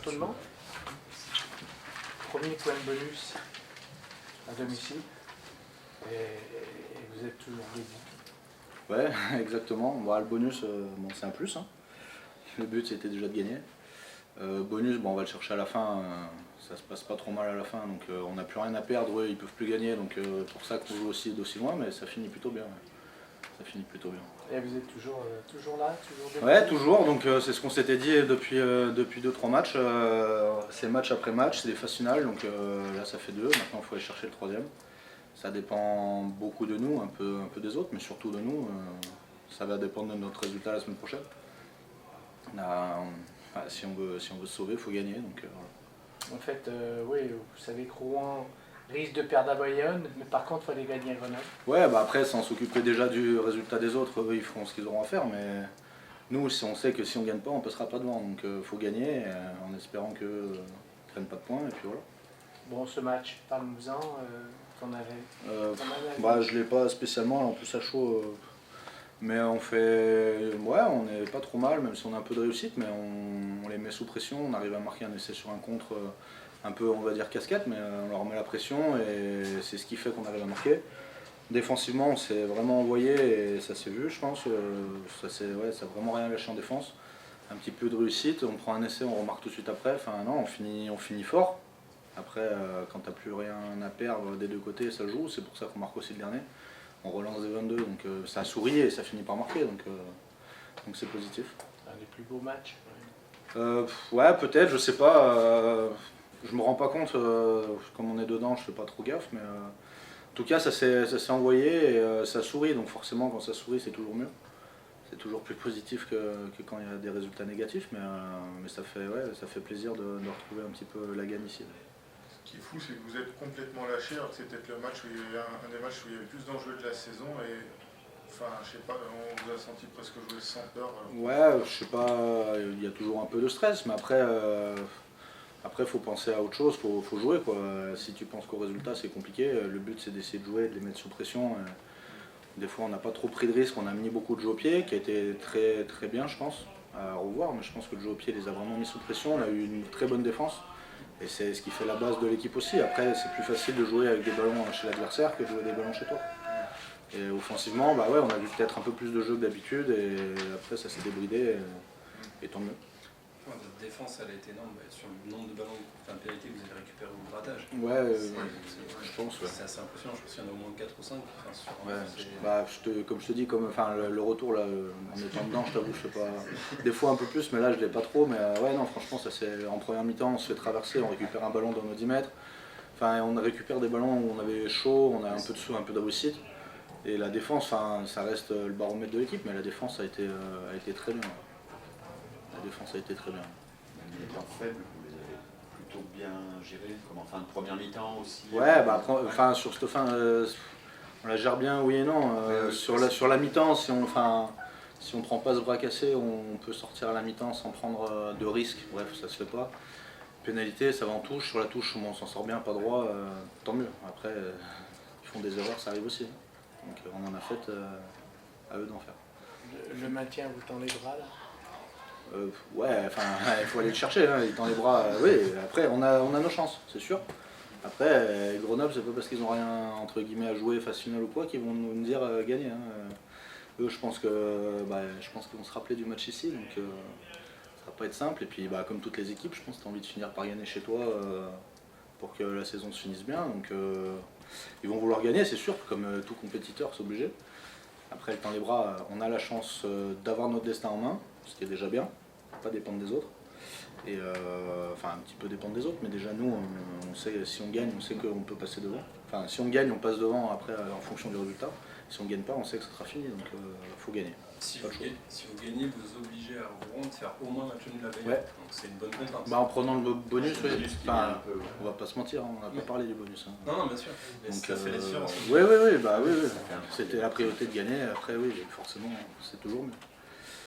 cantonnement. Premier point de bonus à domicile. Et vous êtes toujours debout. Ouais, exactement. Bon, le bonus, c'est un plus. Hein. Le but, c'était déjà de gagner. Bonus, on va le chercher à la fin. Ça se passe pas trop mal à la fin, donc on n'a plus rien à perdre. Eux, ils peuvent plus gagner, donc pour ça qu'on joue aussi d'aussi loin, mais ça finit plutôt bien. Ouais. Ça finit plutôt bien. Et vous êtes toujours là, toujours debout? Ouais, toujours. Donc c'est ce qu'on s'était dit depuis 2-3 matchs. C'est match après match, c'est des phases finales. Donc là, ça fait 2. Maintenant, il faut aller chercher le 3e. Ça dépend beaucoup de nous, un peu des autres, mais surtout de nous. Ça va dépendre de notre résultat la semaine prochaine. Si on veut se sauver, il faut gagner. Donc, voilà. En fait, oui, vous savez que Rouen risque de perdre à Bayonne, mais par contre, il fallait gagner à Grenoble. Ouais, après, sans s'occuper déjà du résultat des autres, eux, ils feront ce qu'ils auront à faire. Mais nous, si on sait que si on ne gagne pas, on ne passera pas devant. Donc il faut gagner en espérant qu'ils ne prennent pas de points. Et puis voilà. Bon, ce match, parle-nous-en. T'en avais je ne l'ai pas spécialement, en plus à chaud. Mais on n'est pas trop mal, même si on a un peu de réussite, mais on les met sous pression, on arrive à marquer un essai sur un contre un peu, on va dire, casquette, mais on leur met la pression et c'est ce qui fait qu'on arrive à marquer. Défensivement, on s'est vraiment envoyé et ça s'est vu, je pense. Ça n'a vraiment rien lâché en défense. Un petit peu de réussite, on prend un essai, on remarque tout de suite après. Enfin non, on finit fort. Après, quand tu n'as plus rien à perdre des deux côtés, ça joue, c'est pour ça qu'on marque aussi le dernier. On relance des 22, donc ça sourit et ça finit par marquer, donc c'est positif. Un des plus beaux matchs. Ouais, peut-être, je sais pas. Je me rends pas compte, comme on est dedans, je fais pas trop gaffe, mais en tout cas, ça s'est envoyé et ça sourit, donc forcément, quand ça sourit, c'est toujours mieux. C'est toujours plus positif que quand il y a des résultats négatifs, mais ça fait plaisir de retrouver un petit peu la gagne ici. Ce qui est fou, c'est que vous êtes complètement lâché, alors que c'est peut-être le match où il y a un des matchs où il y avait plus d'enjeux de la saison. Et enfin, je sais pas, on vous a senti presque jouer sans peur. Ouais, je sais pas, il y a toujours un peu de stress, mais après, faut penser à autre chose, faut jouer quoi. Si tu penses qu'au résultat, c'est compliqué. Le but, c'est d'essayer de jouer, de les mettre sous pression. Des fois, on n'a pas trop pris de risques, on a mis beaucoup de jeux au pied, qui a été très, très bien, je pense, à revoir. Mais je pense que le jeu au pied les a vraiment mis sous pression. On a eu une très bonne défense. Et c'est ce qui fait la base de l'équipe aussi. Après, c'est plus facile de jouer avec des ballons chez l'adversaire que de jouer des ballons chez toi. Et offensivement, on a vu peut-être un peu plus de jeu que d'habitude. Et après, ça s'est débridé. Et tant mieux. Votre défense, elle a été énorme. Sur le nombre de ballons, pénalité que vous avez récupéré au grattage. Je pense. C'est assez impressionnant. Je pense qu'il y en a au moins 4 ou 5. Comme je te dis, le retour, là, en étant dedans, je t'avoue, je sais pas. Des fois un peu plus, mais là, je l'ai pas trop. Mais franchement, en première mi-temps, on se fait traverser, on récupère un ballon dans nos 10 mètres. Enfin, on récupère des ballons où on avait chaud, on a un peu de sous, un peu de réussite. Et la défense, ça reste le baromètre de l'équipe, mais la défense a été très bien. La défense a été très bien. Les temps faibles, vous les avez plutôt bien gérés, comme en fin de première mi-temps aussi. Ouais, sur cette fin, on la gère bien, oui et non. Sur la mi-temps, si on prend pas ce bras cassé, on peut sortir à la mi-temps sans prendre de risques. Bref, ça se fait pas. Pénalité, ça va en touche. Sur la touche, on s'en sort bien, pas droit, tant mieux. Après, ils font des erreurs, ça arrive aussi. Donc on en a fait, à eux d'en faire. Le maintien, vous tend les bras là? Il faut aller le chercher, hein, il tend les bras. Oui, après on a nos chances, c'est sûr. Après, Grenoble, c'est pas parce qu'ils n'ont rien entre guillemets à jouer, phase finale ou quoi, qu'ils vont nous dire gagner. Hein. Eux, je pense qu'ils vont se rappeler du match ici, donc ça va pas être simple. Et puis, comme toutes les équipes, je pense que tu as envie de finir par gagner chez toi pour que la saison se finisse bien. Donc, ils vont vouloir gagner, c'est sûr, comme tout compétiteur, c'est obligé. Après, le temps les bras, on a la chance d'avoir notre destin en main, ce qui est déjà bien, pas dépendre des autres. Et un petit peu dépendre des autres, mais déjà nous, on sait, si on gagne, on sait qu'on peut passer devant. Enfin, si on gagne, on passe devant après en fonction du résultat. Si on gagne pas, on sait que ça sera fini, donc il faut gagner. Si vous gagnez, vous obligez à Rouen de faire au moins match nul à Bayonne. Ouais. Donc c'est une bonne contrainte. En prenant le bonus, on va pas se mentir, on n'a pas parlé du bonus. Hein. Non, bien sûr. Donc, ça fait la différence. Oui. C'était la priorité de gagner, après oui, forcément, c'est toujours mieux.